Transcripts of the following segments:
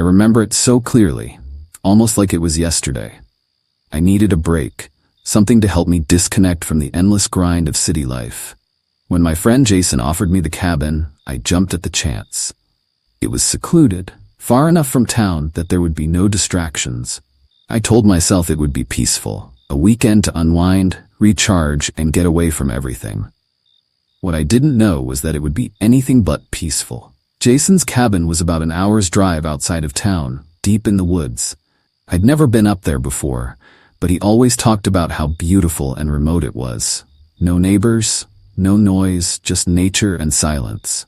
remember it so clearly, almost like it was yesterday. I needed a break, something to help me disconnect from the endless grind of city life. When my friend Jason offered me the cabin, I jumped at the chance. It was secluded, far enough from town that there would be no distractions. I told myself it would be peaceful, a weekend to unwind, recharge, and get away from everything. What I didn't know was that it would be anything but peaceful. Jason's cabin was about an hour's drive outside of town, deep in the woods. I'd never been up there before, but he always talked about how beautiful and remote it was. No neighbors, no noise, just nature and silence.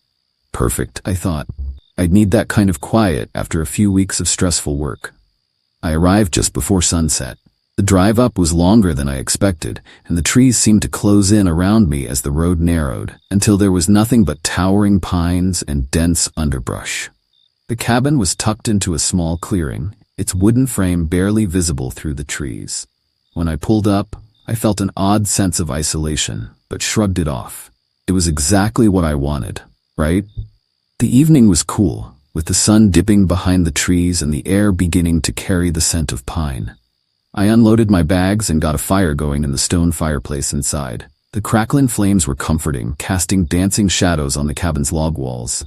Perfect, I thought. I'd need that kind of quiet after a few weeks of stressful work. I arrived just before sunset. The drive up was longer than I expected, and the trees seemed to close in around me as the road narrowed, until there was nothing but towering pines and dense underbrush. The cabin was tucked into a small clearing, its wooden frame barely visible through the trees. When I pulled up, I felt an odd sense of isolation, but shrugged it off. It was exactly what I wanted, right? The evening was cool, with the sun dipping behind the trees and the air beginning to carry the scent of pine. I unloaded my bags and got a fire going in the stone fireplace inside. The crackling flames were comforting, casting dancing shadows on the cabin's log walls.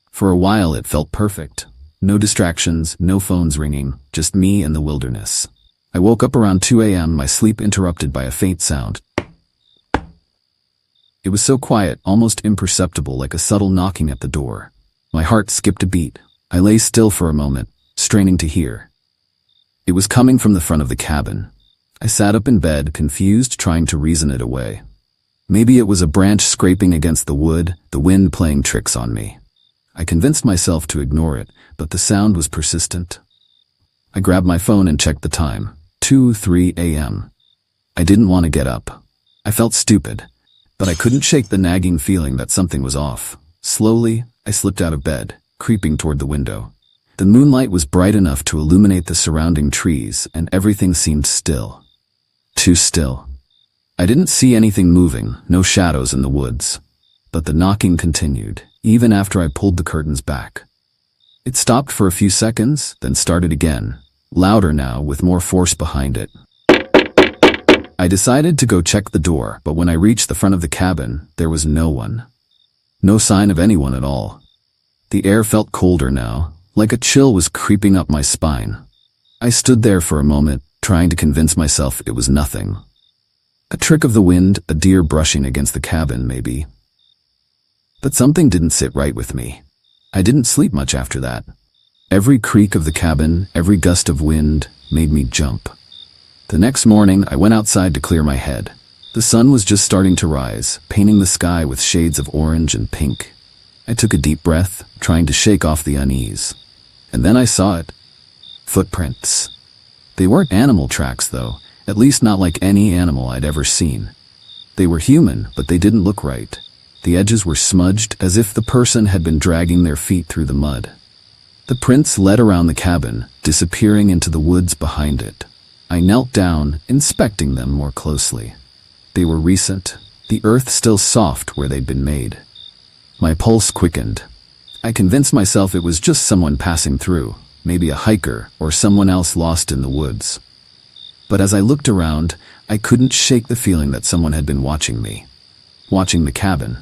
For a while it felt perfect. No distractions, no phones ringing, just me and the wilderness. I woke up around 2 a.m., my sleep interrupted by a faint sound. It was so quiet, almost imperceptible, like a subtle knocking at the door. My heart skipped a beat. I lay still for a moment, straining to hear. It was coming from the front of the cabin. I sat up in bed, confused, trying to reason it away. Maybe it was a branch scraping against the wood, the wind playing tricks on me. I convinced myself to ignore it, but the sound was persistent. I grabbed my phone and checked the time. 2:03 a.m. I didn't want to get up. I felt stupid, but I couldn't shake the nagging feeling that something was off. Slowly, I slipped out of bed, creeping toward the window. The moonlight was bright enough to illuminate the surrounding trees, and everything seemed still. Too still. I didn't see anything moving, no shadows in the woods. But the knocking continued, even after I pulled the curtains back. It stopped for a few seconds, then started again, louder now, with more force behind it. I decided to go check the door, but when I reached the front of the cabin, there was no one. No sign of anyone at all. The air felt colder now, like a chill was creeping up my spine. I stood there for a moment, trying to convince myself it was nothing. A trick of the wind, a deer brushing against the cabin, maybe. But something didn't sit right with me. I didn't sleep much after that. Every creak of the cabin, every gust of wind, made me jump. The next morning, I went outside to clear my head. The sun was just starting to rise, painting the sky with shades of orange and pink. I took a deep breath, trying to shake off the unease. And then I saw it. Footprints. They weren't animal tracks, though, at least not like any animal I'd ever seen. They were human, but they didn't look right. The edges were smudged, as if the person had been dragging their feet through the mud. The prints led around the cabin, disappearing into the woods behind it. I knelt down, inspecting them more closely. They were recent, the earth still soft where they'd been made. My pulse quickened. I convinced myself it was just someone passing through, maybe a hiker or someone else lost in the woods. But as I looked around, I couldn't shake the feeling that someone had been watching me. Watching the cabin.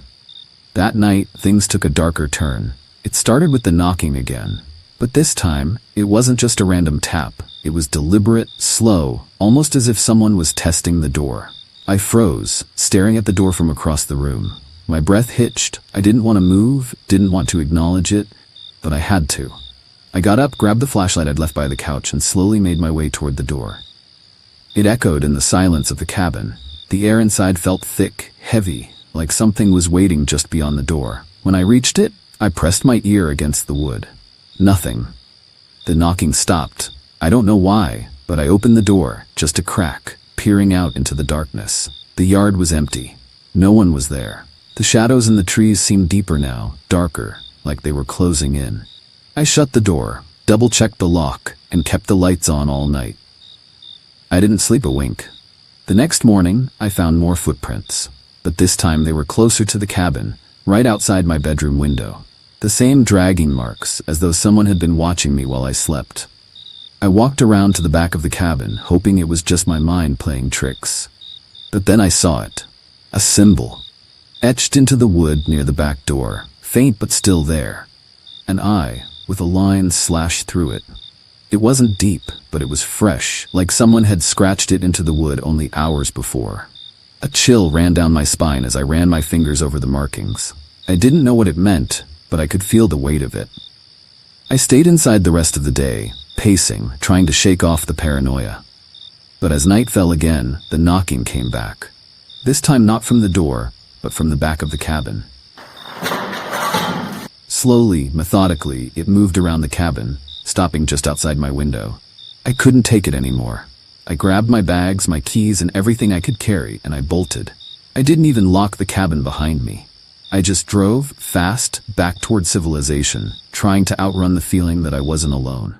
That night, things took a darker turn. It started with the knocking again. But this time, it wasn't just a random tap. It was deliberate, slow, almost as if someone was testing the door. I froze, staring at the door from across the room. My breath hitched. I didn't want to move, didn't want to acknowledge it, but I had to. I got up, grabbed the flashlight I'd left by the couch, and slowly made my way toward the door. It echoed in the silence of the cabin. The air inside felt thick, heavy, like something was waiting just beyond the door. When I reached it, I pressed my ear against the wood. Nothing. The knocking stopped. I don't know why, but I opened the door, just a crack, peering out into the darkness. The yard was empty. No one was there. The shadows in the trees seemed deeper now, darker, like they were closing in. I shut the door, double-checked the lock, and kept the lights on all night. I didn't sleep a wink. The next morning, I found more footprints, but this time they were closer to the cabin, right outside my bedroom window. The same dragging marks, as though someone had been watching me while I slept. I walked around to the back of the cabin, hoping it was just my mind playing tricks. But then I saw it. A symbol. Etched into the wood near the back door, faint but still there. An eye, with a line slashed through it. It wasn't deep, but it was fresh, like someone had scratched it into the wood only hours before. A chill ran down my spine as I ran my fingers over the markings. I didn't know what it meant, but I could feel the weight of it. I stayed inside the rest of the day, pacing, trying to shake off the paranoia. But as night fell again, the knocking came back. This time not from the door, but from the back of the cabin. Slowly, methodically, it moved around the cabin, stopping just outside my window. I couldn't take it anymore. I grabbed my bags, my keys, and everything I could carry, and I bolted. I didn't even lock the cabin behind me. I just drove, fast, back toward civilization, trying to outrun the feeling that I wasn't alone.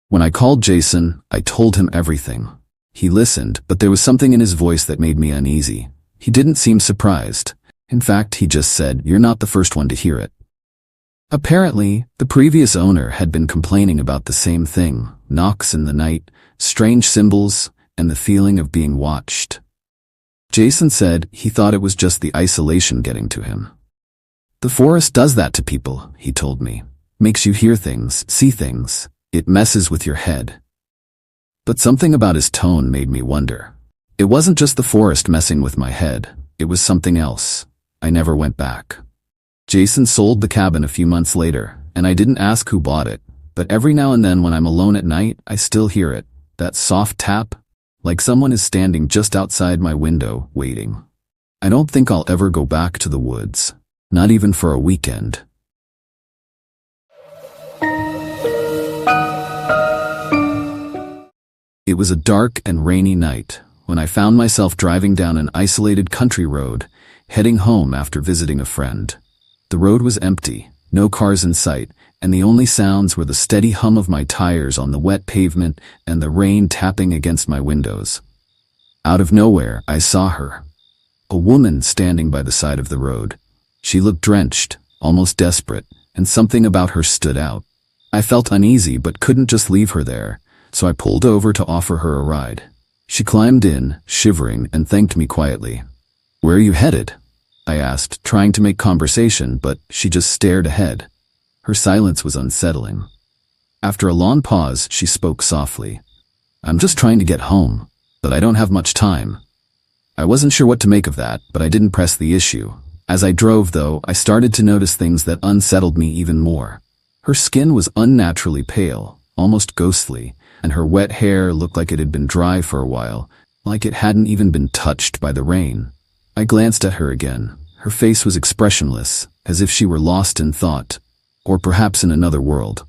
When I called Jason, I told him everything. He listened, but there was something in his voice that made me uneasy. He didn't seem surprised. In fact, he just said, "You're not the first one to hear it." Apparently, the previous owner had been complaining about the same thing, knocks in the night, strange symbols, and the feeling of being watched. Jason said he thought it was just the isolation getting to him. "The forest does that to people," he told me. "Makes you hear things, see things. It messes with your head." But something about his tone made me wonder. It wasn't just the forest messing with my head, it was something else. I never went back. Jason sold the cabin a few months later, and I didn't ask who bought it, but every now and then when I'm alone at night, I still hear it, that soft tap, like someone is standing just outside my window, waiting. I don't think I'll ever go back to the woods, not even for a weekend. It was a dark and rainy night when I found myself driving down an isolated country road, heading home after visiting a friend. The road was empty, no cars in sight, and the only sounds were the steady hum of my tires on the wet pavement and the rain tapping against my windows. Out of nowhere, I saw her. A woman standing by the side of the road. She looked drenched, almost desperate, and something about her stood out. I felt uneasy but couldn't just leave her there, so I pulled over to offer her a ride. She climbed in, shivering, and thanked me quietly. "Where are you headed?" I asked, trying to make conversation, but she just stared ahead. Her silence was unsettling. After a long pause, she spoke softly. "I'm just trying to get home, but I don't have much time." I wasn't sure what to make of that, but I didn't press the issue. As I drove, though, I started to notice things that unsettled me even more. Her skin was unnaturally pale, almost ghostly, and her wet hair looked like it had been dry for a while, like it hadn't even been touched by the rain. I glanced at her again. Her face was expressionless, as if she were lost in thought, or perhaps in another world.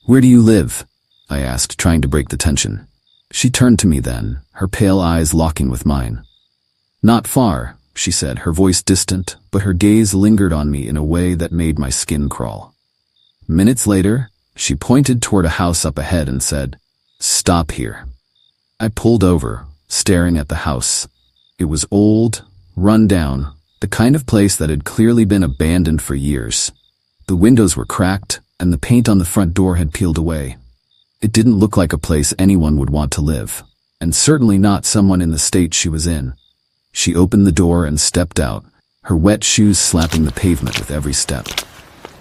"Where do you live?" I asked, trying to break the tension. She turned to me then, her pale eyes locking with mine. "Not far," she said, her voice distant, but her gaze lingered on me in a way that made my skin crawl. Minutes later, she pointed toward a house up ahead and said, "Stop here." I pulled over, staring at the house. It was old, run down, the kind of place that had clearly been abandoned for years. The windows were cracked, and the paint on the front door had peeled away. It didn't look like a place anyone would want to live, and certainly not someone in the state she was in. She opened the door and stepped out, her wet shoes slapping the pavement with every step.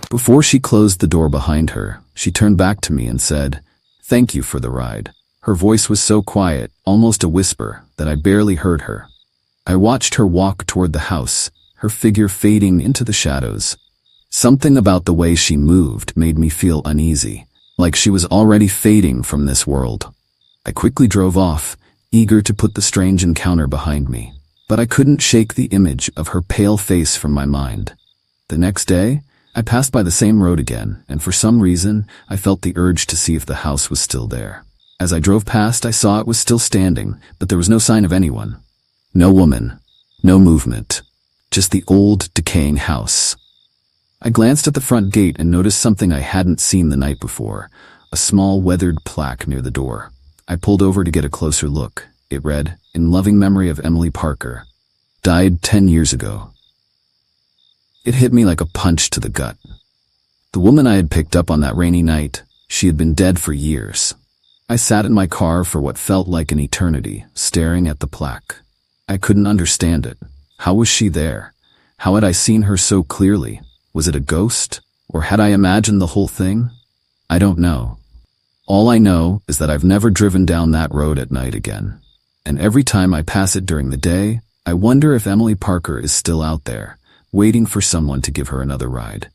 Before she closed the door behind her, she turned back to me and said, "Thank you for the ride." Her voice was so quiet, almost a whisper, that I barely heard her. I watched her walk toward the house, her figure fading into the shadows. Something about the way she moved made me feel uneasy, like she was already fading from this world. I quickly drove off, eager to put the strange encounter behind me, but I couldn't shake the image of her pale face from my mind. The next day, I passed by the same road again, and for some reason, I felt the urge to see if the house was still there. As I drove past, I saw it was still standing, but there was no sign of anyone. No woman, no movement, just the old, decaying house. I glanced at the front gate and noticed something I hadn't seen the night before, a small weathered plaque near the door. I pulled over to get a closer look. It read, "In loving memory of Emily Parker. Died 10 years ago." It hit me like a punch to the gut. The woman I had picked up on that rainy night, she had been dead for years. I sat in my car for what felt like an eternity, staring at the plaque. I couldn't understand it. How was she there? How had I seen her so clearly? Was it a ghost? Or had I imagined the whole thing? I don't know. All I know is that I've never driven down that road at night again. And every time I pass it during the day, I wonder if Emily Parker is still out there, waiting for someone to give her another ride.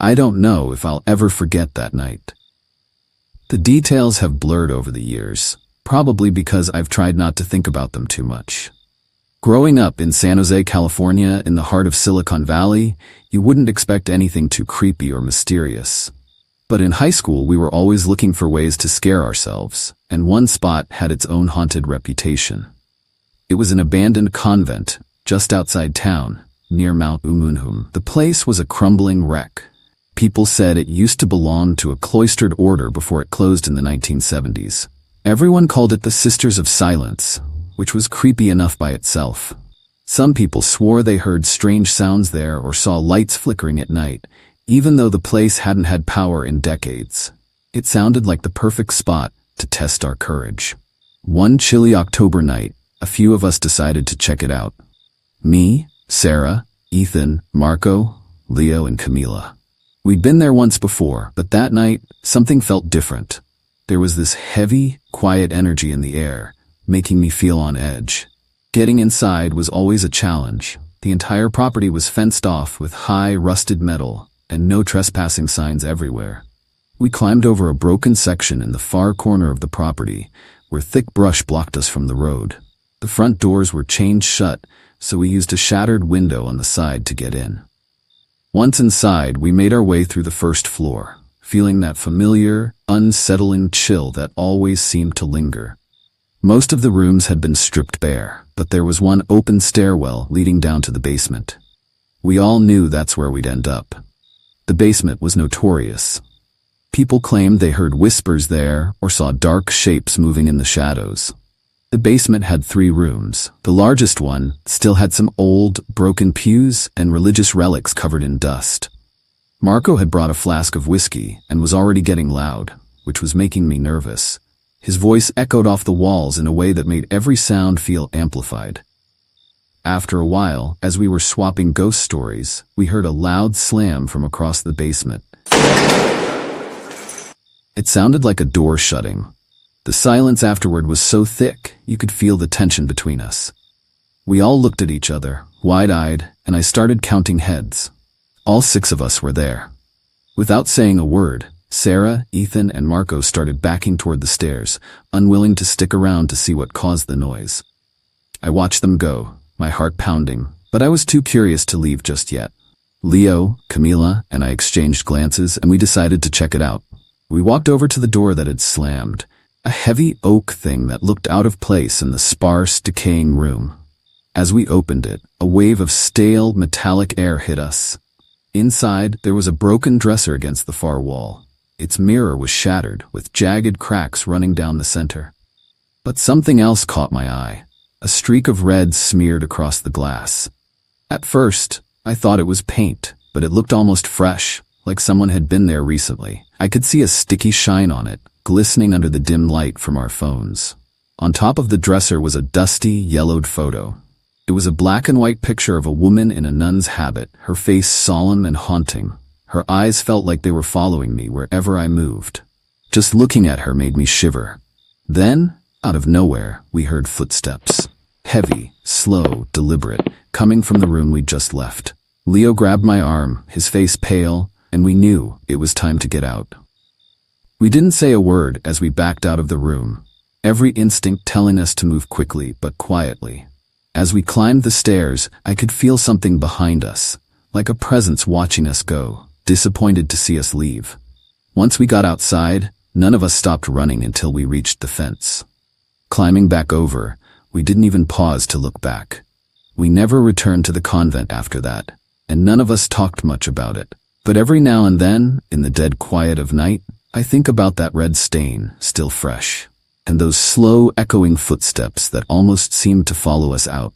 I don't know if I'll ever forget that night. The details have blurred over the years, probably because I've tried not to think about them too much. Growing up in San Jose, California, in the heart of Silicon Valley, you wouldn't expect anything too creepy or mysterious. But in high school, we were always looking for ways to scare ourselves, and one spot had its own haunted reputation. It was an abandoned convent just outside town, near Mount Umunhum. The place was a crumbling wreck. People said it used to belong to a cloistered order before it closed in the 1970s. Everyone called it the Sisters of Silence, which was creepy enough by itself. Some people swore they heard strange sounds there or saw lights flickering at night, even though the place hadn't had power in decades. It sounded like the perfect spot to test our courage. One chilly October night, a few of us decided to check it out. Me, Sarah, Ethan, Marco, Leo, and Camila. We'd been there once before, but that night, something felt different. There was this heavy, quiet energy in the air, making me feel on edge. Getting inside was always a challenge. The entire property was fenced off with high, rusted metal, and no trespassing signs everywhere. We climbed over a broken section in the far corner of the property, where thick brush blocked us from the road. The front doors were chained shut, so we used a shattered window on the side to get in. Once inside, we made our way through the first floor, feeling that familiar, unsettling chill that always seemed to linger. Most of the rooms had been stripped bare, but there was one open stairwell leading down to the basement. We all knew that's where we'd end up. The basement was notorious. People claimed they heard whispers there or saw dark shapes moving in the shadows. The basement had 3 rooms. The largest one still had some old, broken pews and religious relics covered in dust. Marco had brought a flask of whiskey and was already getting loud, which was making me nervous. His voice echoed off the walls in a way that made every sound feel amplified. After a while, as we were swapping ghost stories, we heard a loud slam from across the basement. It sounded like a door shutting. The silence afterward was so thick, you could feel the tension between us. We all looked at each other, wide-eyed, and I started counting heads. All 6 of us were there. Without saying a word, Sarah, Ethan, and Marco started backing toward the stairs, unwilling to stick around to see what caused the noise. I watched them go, my heart pounding, but I was too curious to leave just yet. Leo, Camila, and I exchanged glances, and we decided to check it out. We walked over to the door that had slammed, a heavy oak thing that looked out of place in the sparse, decaying room. As we opened it, a wave of stale, metallic air hit us. Inside, there was a broken dresser against the far wall. Its mirror was shattered, with jagged cracks running down the center. But something else caught my eye. A streak of red smeared across the glass. At first, I thought it was paint, but it looked almost fresh, like someone had been there recently. I could see a sticky shine on it, glistening under the dim light from our phones. On top of the dresser was a dusty, yellowed photo. It was a black and white picture of a woman in a nun's habit, her face solemn and haunting. Her eyes felt like they were following me wherever I moved. Just looking at her made me shiver. Then, out of nowhere, we heard footsteps. Heavy, slow, deliberate, coming from the room we'd just left. Leo grabbed my arm, his face pale, and we knew it was time to get out. We didn't say a word as we backed out of the room, every instinct telling us to move quickly but quietly. As we climbed the stairs, I could feel something behind us, like a presence watching us go, disappointed to see us leave. Once we got outside, none of us stopped running until we reached the fence. Climbing back over, we didn't even pause to look back. We never returned to the convent after that, and none of us talked much about it. But every now and then, in the dead quiet of night, I think about that red stain, still fresh, and those slow, echoing footsteps that almost seemed to follow us out.